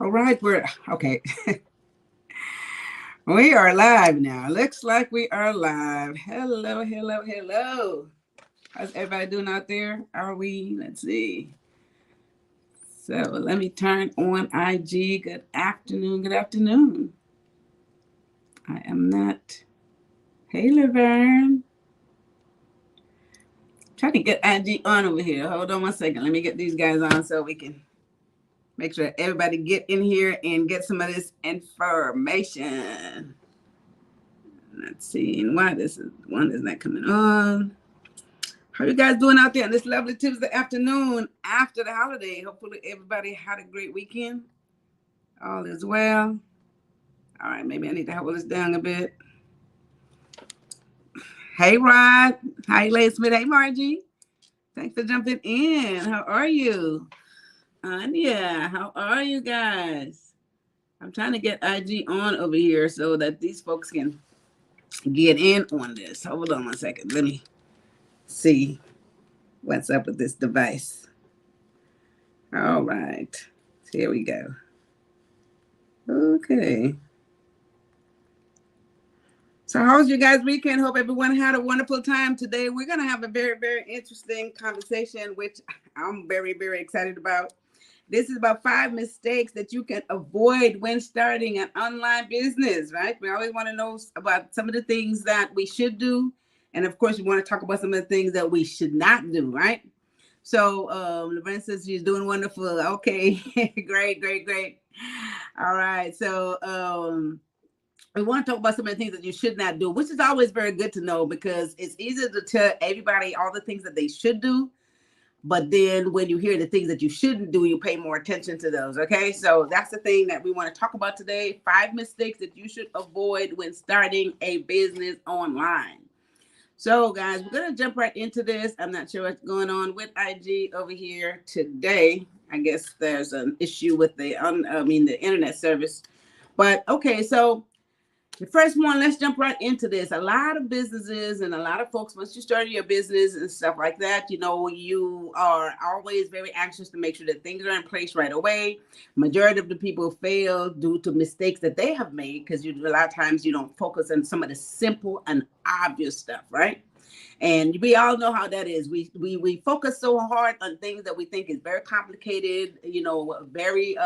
All right, we're okay. We are live now. Looks like we are live. Hello, hello, hello. How's everybody doing out there? Are we? Let's see. So let me turn on IG. Good afternoon. Good afternoon. I am not. Hey, Laverne. Trying to get IG on over here. Hold on one second. Let me get these guys on so we can make sure everybody get in here and get some of this information. Not seeing why this is one is not coming on. How you guys doing out there on this lovely Tuesday afternoon after the holiday? Hopefully everybody had a great weekend. All is well. All right, maybe I need to hold this down a bit. Hey, Rod. Hi, Lady Smith. Hey, Margie. Thanks for jumping in. How are you? Anya, how are you guys? I'm trying to get IG on over here so that these folks can get in on this. Hold on one second. Let me see what's up with this device. All right. Here we go. Okay. So how was your guys' weekend? Hope everyone had a wonderful time today. We're going to have a very, very interesting conversation, which I'm very, very excited about. This is about 5 mistakes that you can avoid when starting an online business, right? We always want to know about some of the things that we should do. And of course, we want to talk about some of the things that we should not do, right? So Laverne says she's doing wonderful. Okay, great, great, great. All right. So we want to talk about some of the things that you should not do, which is always very good to know because it's easy to tell everybody all the things that they should do. But then when you hear the things that you shouldn't do, you pay more attention to those. Okay, so that's the thing that we want to talk about today. 5 mistakes that you should avoid when starting a business online. So guys, we're going to jump right into this. I'm not sure what's going on with IG over here today. I guess there's an issue with the internet service. But okay, so the first one, let's jump right into this. A lot of businesses and a lot of folks, once you start your business and stuff like that, you are always very anxious to make sure that things are in place right away. Majority of the people fail due to mistakes that they have made because a lot of times you don't focus on some of the simple and obvious stuff, right? And we all know how that is. We focus so hard on things that we think is very complicated, very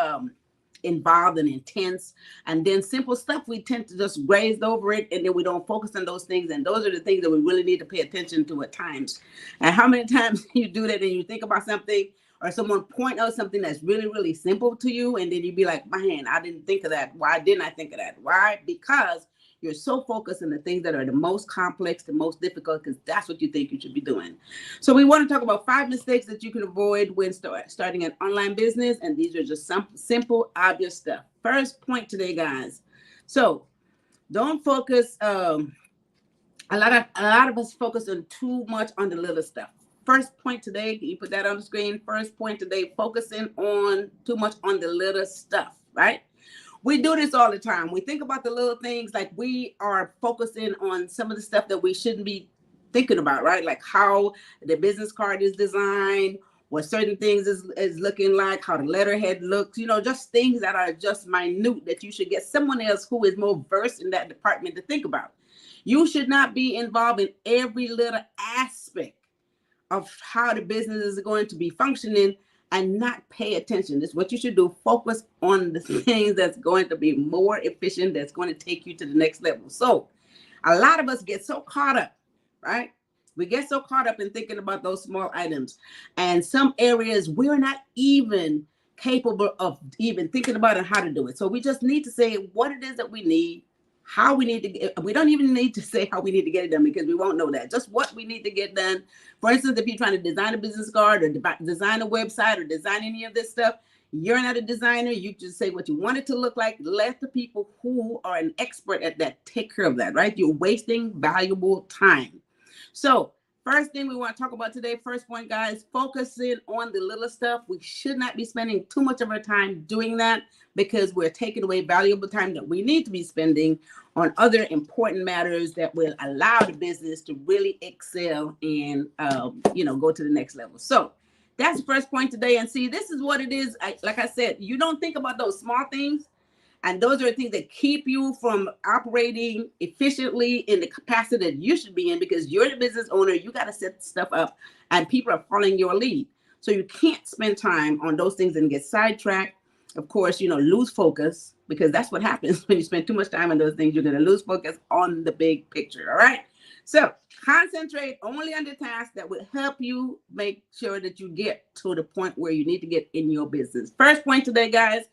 involved and intense, and then simple stuff we tend to just graze over it, and then we don't focus on those things, and those are the things that we really need to pay attention to at times. And how many times you do that and you think about something or someone point out something that's really, really simple to you, and then you be like, man, I didn't think of that. Why didn't I think of that? Why? Because you're so focused on the things that are the most complex, the most difficult, because that's what you think you should be doing. So we want to talk about 5 mistakes that you can avoid when starting an online business. And these are just some simple, obvious stuff. First point today, guys. So don't focus. A lot of us focus on too much on the little stuff. First point today, can you put that on the screen? First point today, focusing on too much on the little stuff, right? We do this all the time. We think about the little things, like we are focusing on some of the stuff that we shouldn't be thinking about, right? Like how the business card is designed, what certain things is looking like, how the letterhead looks, just things that are just minute that you should get someone else who is more versed in that department to think about. You should not be involved in every little aspect of how the business is going to be functioning and not pay attention. This is what you should do. Focus on the things that's going to be more efficient, that's going to take you to the next level. So a lot of us get so caught up, right? We get so caught up in thinking about those small items. And some areas we're not even capable of even thinking about and how to do it. So we just need to say what it is that we need, how we need to get, we don't even need to say how we need to get it done because we won't know that. Just what we need to get done. For instance, if you're trying to design a business card or design a website or design any of this stuff, you're not a designer. You just say what you want it to look like. Let the people who are an expert at that take care of that, right? You're wasting valuable time. So first thing we want to talk about today, first point, guys, focusing on the little stuff. We should not be spending too much of our time doing that because we're taking away valuable time that we need to be spending on other important matters that will allow the business to really excel and, go to the next level. So that's the first point today. And see, this is what it is. Like I said, you don't think about those small things. And those are the things that keep you from operating efficiently in the capacity that you should be in because you're the business owner. You got to set stuff up and people are following your lead. So you can't spend time on those things and get sidetracked. Of course, lose focus because that's what happens when you spend too much time on those things. You're going to lose focus on the big picture. All right. So concentrate only on the tasks that will help you make sure that you get to the point where you need to get in your business. First point today, guys.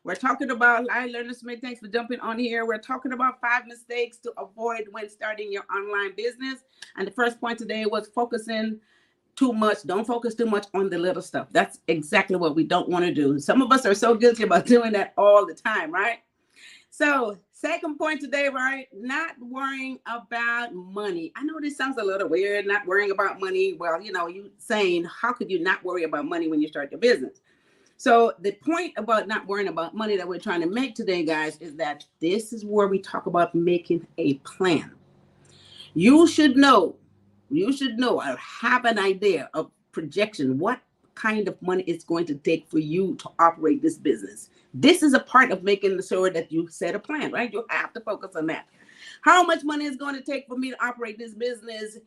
We're talking about, I learned Smith, thanks for jumping on here. We're talking about 5 mistakes to avoid when starting your online business. And the first point today was focusing too much. Don't focus too much on the little stuff. That's exactly what we don't want to do. Some of us are so guilty about doing that all the time, right? So second point today, right? Not worrying about money. I know this sounds a little weird, not worrying about money. Well, you saying, how could you not worry about money when you start your business? So the point about not worrying about money that we're trying to make today, guys, is that this is where we talk about making a plan. You should know or have an idea of projection, what kind of money it's going to take for you to operate this business. This is a part of making sure that you set a plan, right? You have to focus on that. How much money is going to take for me to operate this business?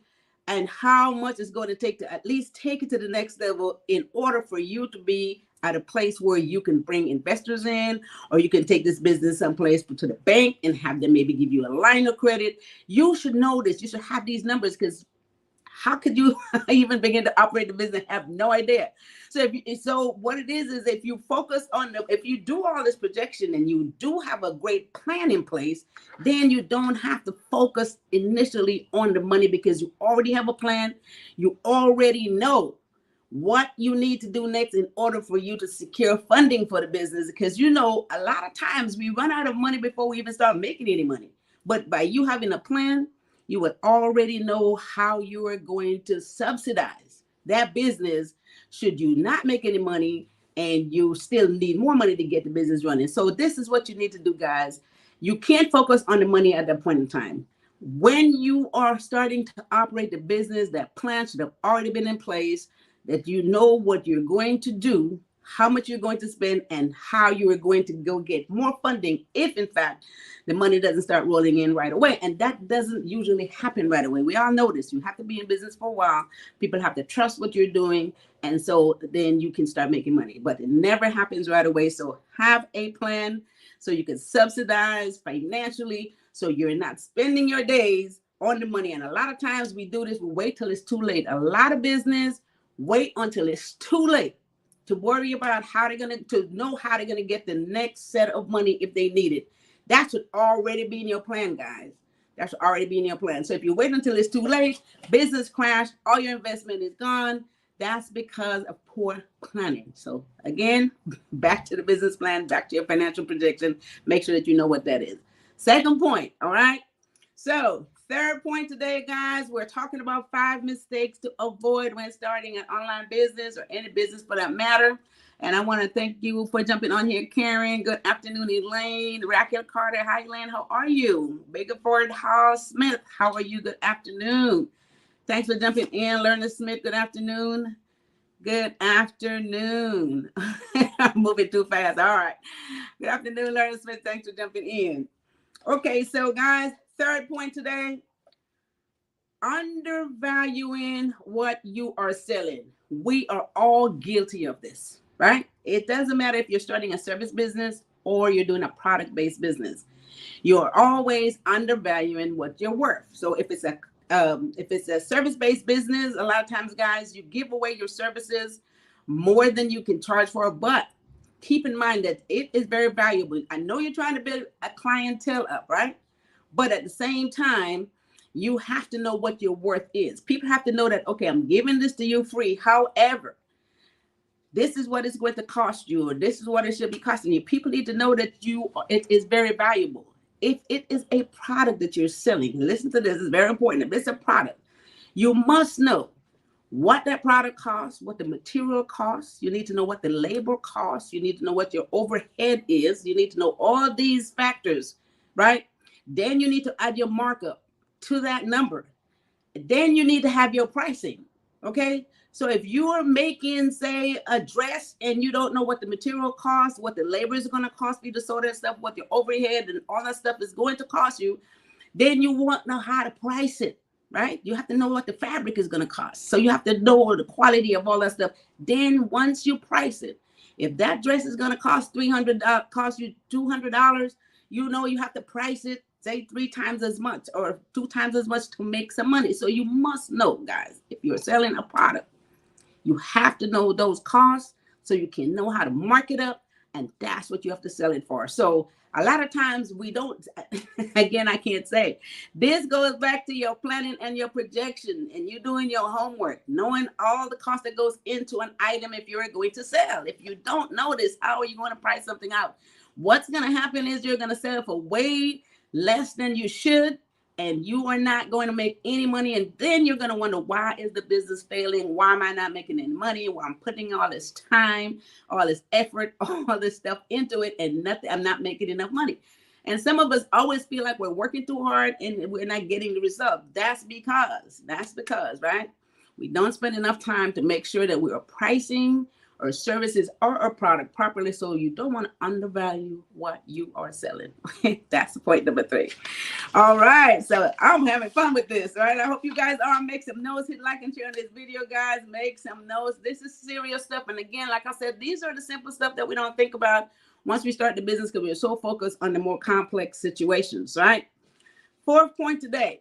And how much it's going to take to at least take it to the next level in order for you to be at a place where you can bring investors in, or you can take this business someplace to the bank and have them maybe give you a line of credit. You should know this. You should have these numbers because how could you even begin to operate the business and have no idea? So what it is if you focus on if you do all this projection and you do have a great plan in place, then you don't have to focus initially on the money because you already have a plan. You already know what you need to do next in order for you to secure funding for the business. Because a lot of times we run out of money before we even start making any money. But by you having a plan, you would already know how you are going to subsidize that business should you not make any money and you still need more money to get the business running. So this is what you need to do, guys. You can't focus on the money at that point in time. When you are starting to operate the business, that plan should have already been in place, that you know what you're going to do, how much you're going to spend, and how you are going to go get more funding if, in fact, the money doesn't start rolling in right away. And that doesn't usually happen right away. We all know this. You have to be in business for a while. People have to trust what you're doing. And so then you can start making money. But it never happens right away. So have a plan so you can subsidize financially so you're not spending your days on the money. And a lot of times we do this, we wait till it's too late. A lot of business wait until it's too late to worry about how they're going to know how they're going to get the next set of money if they need it. That should already be in your plan, guys. That should already be in your plan. So if you wait until it's too late, business crash, all your investment is gone. That's because of poor planning. So again, back to the business plan, back to your financial projection. Make sure that you know what that is. Second point, all right? So third point today, guys, we're talking about 5 mistakes to avoid when starting an online business or any business for that matter. And I want to thank you for jumping on here, Karen. Good afternoon, Elaine. Raquel Carter. Hi, Elaine. How are you? Biggeford House Smith. How are you? Good afternoon. Thanks for jumping in. Lerner Smith. Good afternoon. Good afternoon. I'm moving too fast. All right. Good afternoon, Lerner Smith. Thanks for jumping in. Okay, so guys, third point today, undervaluing what you are selling. We are all guilty of this, right? It doesn't matter if you're starting a service business or you're doing a product-based business. You're always undervaluing what you're worth. So if it's a service-based business, a lot of times, guys, you give away your services more than you can charge for, but keep in mind that it is very valuable. I know you're trying to build a clientele up, right? But at the same time, you have to know what your worth is. People have to know that, okay, I'm giving this to you free. However, this is what it's going to cost you, or this is what it should be costing you. People need to know that it is very valuable. If it is a product that you're selling, listen to this, it's very important. If it's a product, you must know what that product costs, what the material costs. You need to know what the labor costs. You need to know what your overhead is. You need to know all these factors, right? Then you need to add your markup to that number. Then you need to have your pricing, okay? So if you are making, say, a dress and you don't know what the material costs, what the labor is going to cost you to sew that stuff, what your overhead and all that stuff is going to cost you, then you want to know how to price it, right? You have to know what the fabric is going to cost. So you have to know the quality of all that stuff. Then once you price it, if that dress is going to cost $300, cost you $200, you know you have to price it, say 3 times as much or 2 times as much to make some money. So you must know, guys, if you're selling a product, you have to know those costs so you can know how to mark it up, and that's what you have to sell it for. So a lot of times we don't, again, I can't say. This goes back to your planning and your projection and you doing your homework, knowing all the cost that goes into an item if you're going to sell. If you don't know this, how are you going to price something out? What's going to happen is you're going to sell for way less than you should, and you are not going to make any money. And then you're going to wonder, why is the business failing? Why am I not making any money? Why I'm putting all this time, all this effort, all this stuff into it, and nothing, I'm not making enough money. And some of us always feel like we're working too hard and we're not getting the result. That's because, right? We don't spend enough time to make sure that we are pricing or services or a product properly, so you don't want to undervalue what you are selling. That's point number 3. All right, so I'm having fun with this, right? I hope you guys are. Make some notes, hit like and share on this video, guys. Make some notes. This is serious stuff, and again, like I said, these are the simple stuff that we don't think about once we start the business because we're so focused on the more complex situations, right? 4th point today,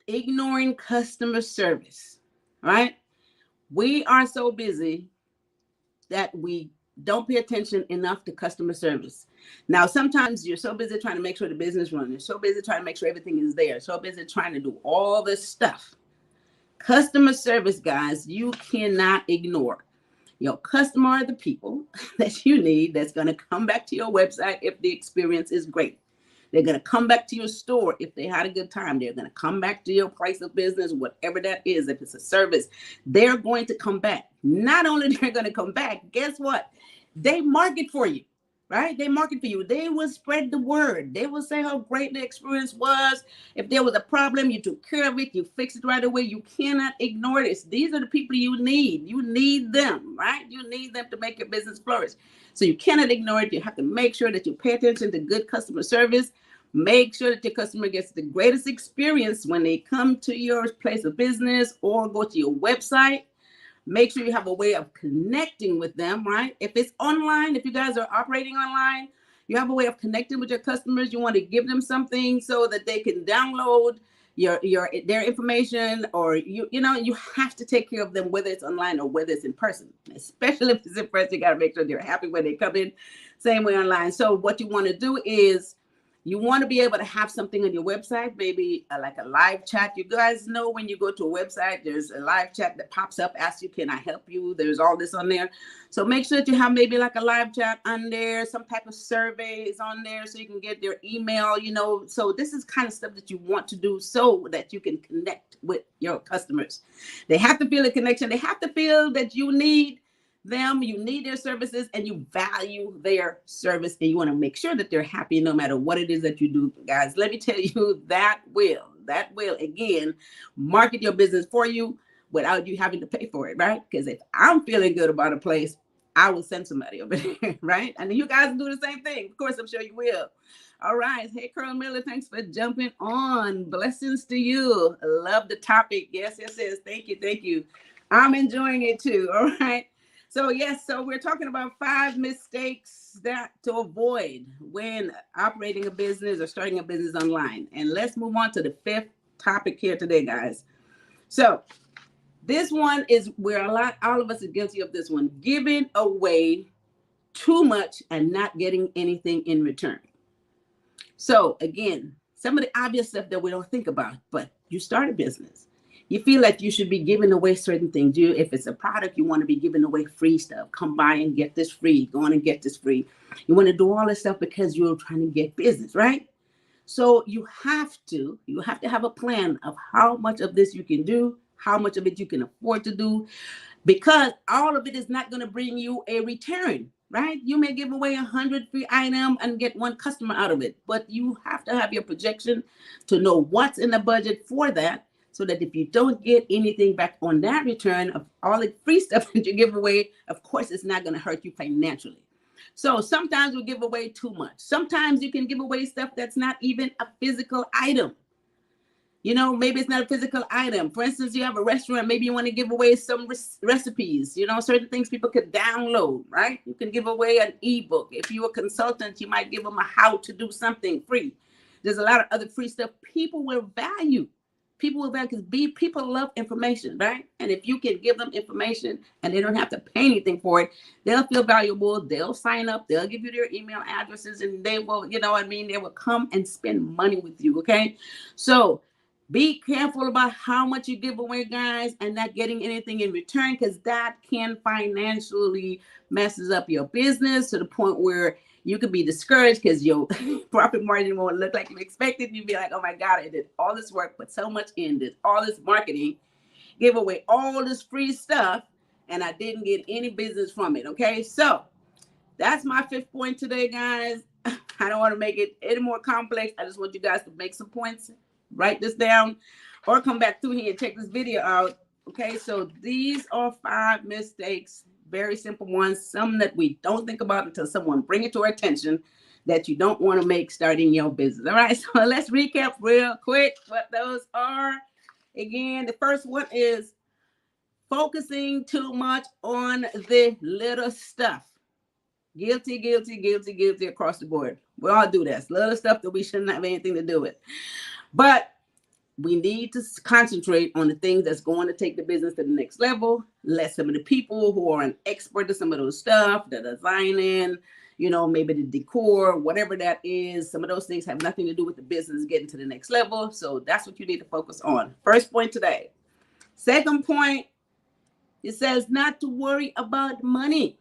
ignoring customer service, right? We are so busy that we don't pay attention enough to customer service. Now, sometimes you're so busy trying to make sure the business runs. You're so busy trying to make sure everything is there. So busy trying to do all this stuff. Customer service, guys, you cannot ignore. Your customer are the people that you need that's going to come back to your website if the experience is great. They're going to come back to your store if they had a good time. They're going to come back to your price of business, whatever that is. If it's a service, they're going to come back. Not only they're going to come back, guess what? They market for you, right? They market for you. They will spread the word. They will say how great the experience was. If there was a problem, you took care of it. You fixed it right away. You cannot ignore this. These are the people you need. You need them, right? You need them to make your business flourish. So you cannot ignore it. You have to make sure that you pay attention to good customer service. Make sure that your customer gets the greatest experience when they come to your place of business or go to your website. Make sure you have a way of connecting with them, right? If it's online, if you guys are operating online, you have a way of connecting with your customers. You want to give them something so that they can download their information, or you have to take care of them, whether it's online or whether it's in person. Especially if it's in person, you got to make sure they're happy when they come in. Same way online. So what you want to do is you want to be able to have something on your website, maybe like a live chat. You guys know when you go to a website, there's a live chat that pops up, asks you, can I help you? There's all this on there. So make sure that you have maybe like a live chat on there, some type of survey is on there so you can get their email, So this is kind of stuff that you want to do so that you can connect with your customers. They have to feel a connection. They have to feel that you need them, you need their services, and you value their service, and you want to make sure that they're happy no matter what it is that you do, guys. Let me tell you, that will again market your business for you without you having to pay for it, right? Because if I'm feeling good about a place, I will send somebody over there, right? And you guys do the same thing. Of course, I'm sure you will. All right. Hey, Carl Miller, thanks for jumping on. Blessings to you. Love the topic. Yes. Thank you. I'm enjoying it too. All right. So so we're talking about 5 mistakes that to avoid when operating a business or starting a business online. And let's move on to the 5th topic here today, guys. So this one is where all of us are guilty of this one, giving away too much and not getting anything in return. So again, some of the obvious stuff that we don't think about, but you start a business. You feel like you should be giving away certain things. If it's a product, you want to be giving away free stuff. Come by and get this free. Go on and get this free. You want to do all this stuff because you're trying to get business, right? So you have to have a plan of how much of this you can do, how much of it you can afford to do, because all of it is not going to bring you a return, right? You may give away 100 free items and get one customer out of it, but you have to have your projection to know what's in the budget for that, so that if you don't get anything back on that return of all the free stuff that you give away, of course, it's not going to hurt you financially. So sometimes we give away too much. Sometimes you can give away stuff that's not even a physical item. You know, maybe it's not a physical item. For instance, you have a restaurant, maybe you want to give away some recipes, you know, certain things people could download, right? You can give away an ebook. If you're a consultant, you might give them a how to do something free. There's a lot of other free stuff people will value. People will value because people love information, right? And if you can give them information and they don't have to pay anything for it, they'll feel valuable. They'll sign up. They'll give you their email addresses and they will, you know what I mean? They will come and spend money with you, okay? So be careful about how much you give away, guys, and not getting anything in return, because that can financially messes up your business to the point where you could be discouraged because your profit margin won't look like you expected. You'd be like, oh my God, I did all this work, put so much in this, all this marketing, give away all this free stuff, and I didn't get any business from it, okay? So that's my 5th point today, guys. I don't want to make it any more complex. I just want you guys to make some points, write this down, or come back through here and check this video out, okay? So these are 5 mistakes. Very simple ones, some that we don't think about until someone bring it to our attention that you don't want to make starting your business. All right, so let's recap real quick what those are. Again, the first one is focusing too much on the little stuff. Guilty, guilty, guilty, guilty across the board. We all do that. Little stuff that we shouldn't have anything to do with. But we need to concentrate on the things that's going to take the business to the next level. Let some of the people who are an expert to some of those stuff, the designing, you know, maybe the decor, whatever that is, some of those things have nothing to do with the business getting to the next level. So that's what you need to focus on. First point today. Second point, it says not to worry about money.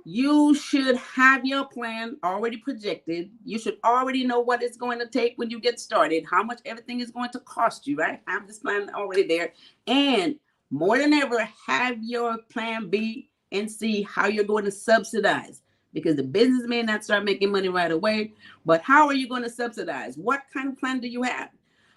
You should have your plan already projected. You should already know what it's going to take when you get started, how much everything is going to cost you, right? Have this plan already there. And more than ever, have your plan B and C, how you're going to subsidize, because the business may not start making money right away, but how are you going to subsidize? What kind of plan do you have?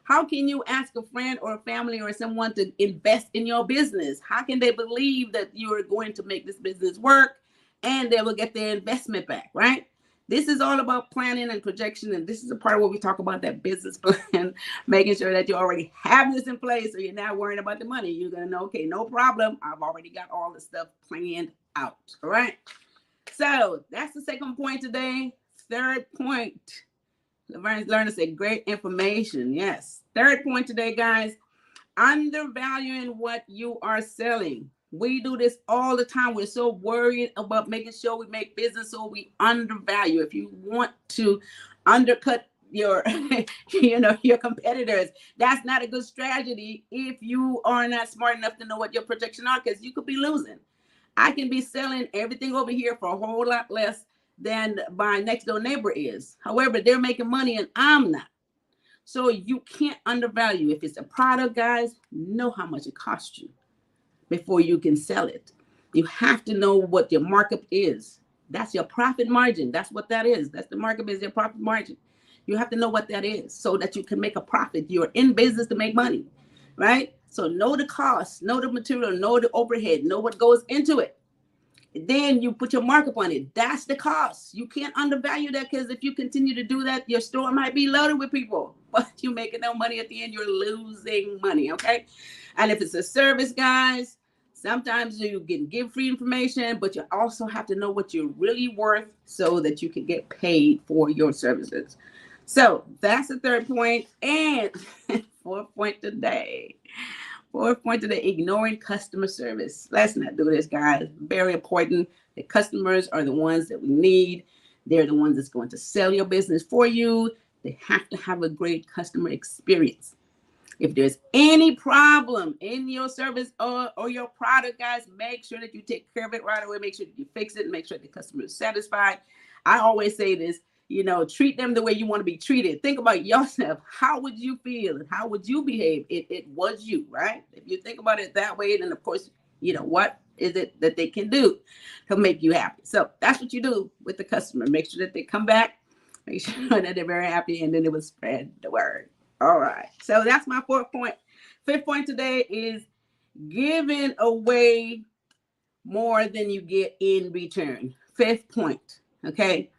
How can you ask a friend or a family or someone to invest in your business? How can they believe that you are going to make this business work and they will get their investment back, right? This is all about planning and projection. And this is a part of what we talk about, that business plan, making sure that you already have this in place so you're not worrying about the money. You're going to know, okay, no problem. I've already got all the stuff planned out, all right? So that's the second point today. Third point, learn to say great information. Yes. Third point today, guys, undervaluing what you are selling. We do this all the time. We're so worried about making sure we make business, so we undervalue. If you want to undercut your, your competitors, that's not a good strategy if you are not smart enough to know what your projections are, because you could be losing. I can be selling everything over here for a whole lot less than my next door neighbor is. However, they're making money and I'm not. So you can't undervalue. If it's a product, guys, know how much it costs you before you can sell it. You have to know what your markup is. That's your profit margin. That's what that is. That's the markup, is your profit margin. You have to know what that is so that you can make a profit. You're in business to make money, right? So know the cost, know the material, know the overhead, know what goes into it. Then you put your markup on it. That's the cost. You can't undervalue that, because if you continue to do that, your store might be loaded with people, but you're making no money at the end. You're losing money, okay? And if it's a service, guys, sometimes you can give free information, but you also have to know what you're really worth so that you can get paid for your services. So that's the third point. And fourth point today, ignoring customer service. Let's not do this, guys. Very important. The customers are the ones that we need. They're the ones that's going to sell your business for you. They have to have a great customer experience. If there's any problem in your service or your product, guys, make sure that you take care of it right away. Make sure that you fix it. Make sure the customer is satisfied. I always say this, you know, treat them the way you want to be treated. Think about yourself. How would you feel and how would you behave if it was you, right? If you think about it that way, then of course, you know, what is it that they can do to make you happy? So that's what you do with the customer. Make sure that they come back. Make sure that they're very happy, and then it will spread the word. All right. So that's my fourth point. Fifth point today is giving away more than you get in return. Fifth point. Okay.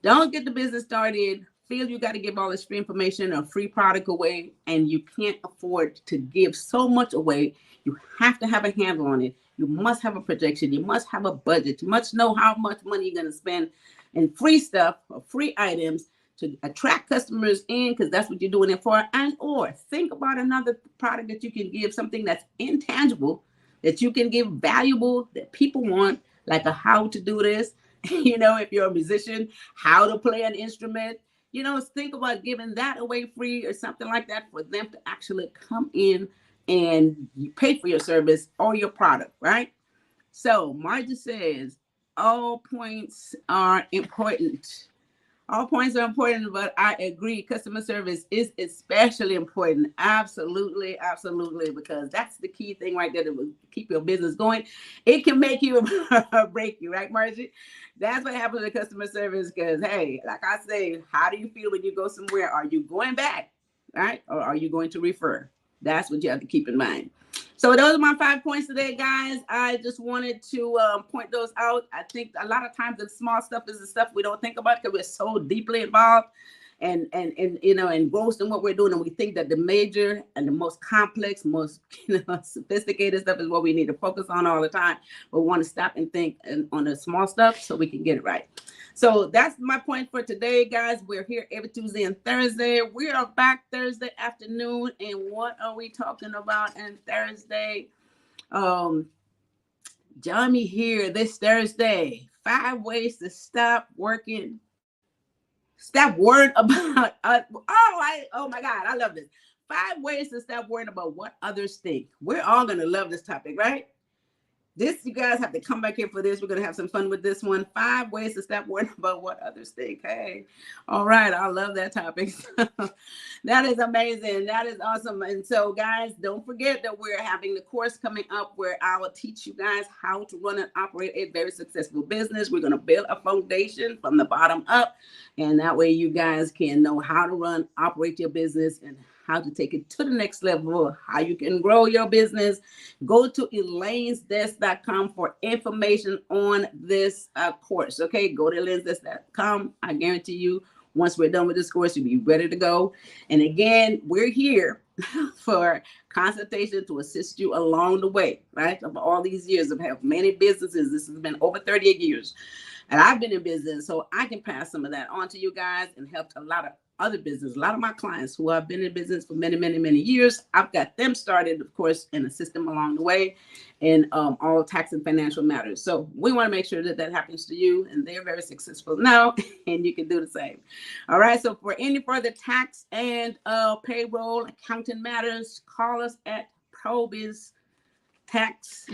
Don't get the business started. Feel you got to give all this free information or free product away, and you can't afford to give so much away. You have to have a handle on it. You must have a projection. You must have a budget. You must know how much money you're going to spend in free stuff or free items to attract customers in, because that's what you're doing it for. And or think about another product that you can give, something that's intangible, that you can give valuable, that people want, like a how to do this. You know, if you're a musician, how to play an instrument, you know, think about giving that away free or something like that for them to actually come in and you pay for your service or your product, right? So Margie says, all points are important. All points are important, but I agree. Customer service is especially important. Absolutely, absolutely, because that's the key thing right there that will keep your business going. It can make you or break you, right, Margie? That's what happens with customer service because, hey, like I say, how do you feel when you go somewhere? Are you going back, right? Or are you going to refer? That's what you have to keep in mind. So those are my 5 points today, guys. I just wanted to point those out. I think a lot of times the small stuff is the stuff we don't think about because we're so deeply involved and you know, engrossed in what we're doing, and we think that the major and the most complex, most sophisticated stuff is what we need to focus on all the time. But we want to stop and think on the small stuff so we can get it right. So that's my point for today, guys. We're here every Tuesday and Thursday. We are back Thursday afternoon. And what are we talking about on Thursday? Join me here this Thursday. 5 ways to stop worrying about oh my God, I love this. 5 ways to stop worrying about what others think. We're all gonna love this topic, right? This, you guys have to come back here for this. We're going to have some fun with this one. 5 ways to stop worrying about what others think. Hey, all right. I love that topic. That is amazing. That is awesome. And so, guys, don't forget that we're having the course coming up where I will teach you guys how to run and operate a very successful business. We're going to build a foundation from the bottom up. And that way you guys can know how to run, operate your business, and how to take it to the next level, how you can grow your business. Go to elainesdesk.com for information on this course. Okay, go to elainesdesk.com. I guarantee you, once we're done with this course, you'll be ready to go. And again, we're here for consultation to assist you along the way, right? Of all these years of having many businesses, this has been over 38 years. And I've been in business, so I can pass some of that on to you guys and help a lot of other business. A lot of my clients who have been in business for many, many, many years, I've got them started, of course, in a system along the way in all tax and financial matters. So we want to make sure that that happens to you, and they're very successful now, and you can do the same. All right. So for any further tax and payroll accounting matters, call us at PROBY'S Tax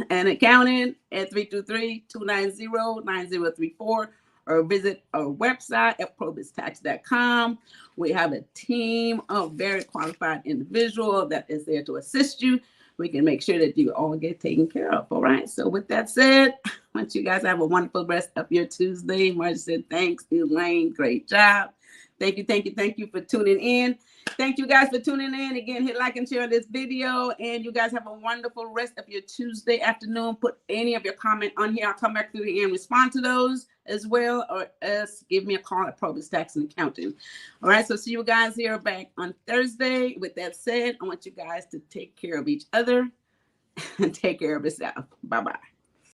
and Accounting at 323-290-9034. Or visit our website at PROBY'S.com. We have a team of very qualified individuals that is there to assist you. We can make sure that you all get taken care of. All right. So with that said, I want you guys to have a wonderful rest of your Tuesday. Margie said, thanks, Elaine. Great job. Thank you for tuning in. Thank you guys for tuning in. Again, hit like and share this video. And you guys have a wonderful rest of your Tuesday afternoon. Put any of your comment on here. I'll come back through here and respond to those as well. Or else give me a call at PROBY'S Tax and Accounting. All right. So see you guys here back on Thursday. With that said, I want you guys to take care of each other and take care of yourself. Bye-bye.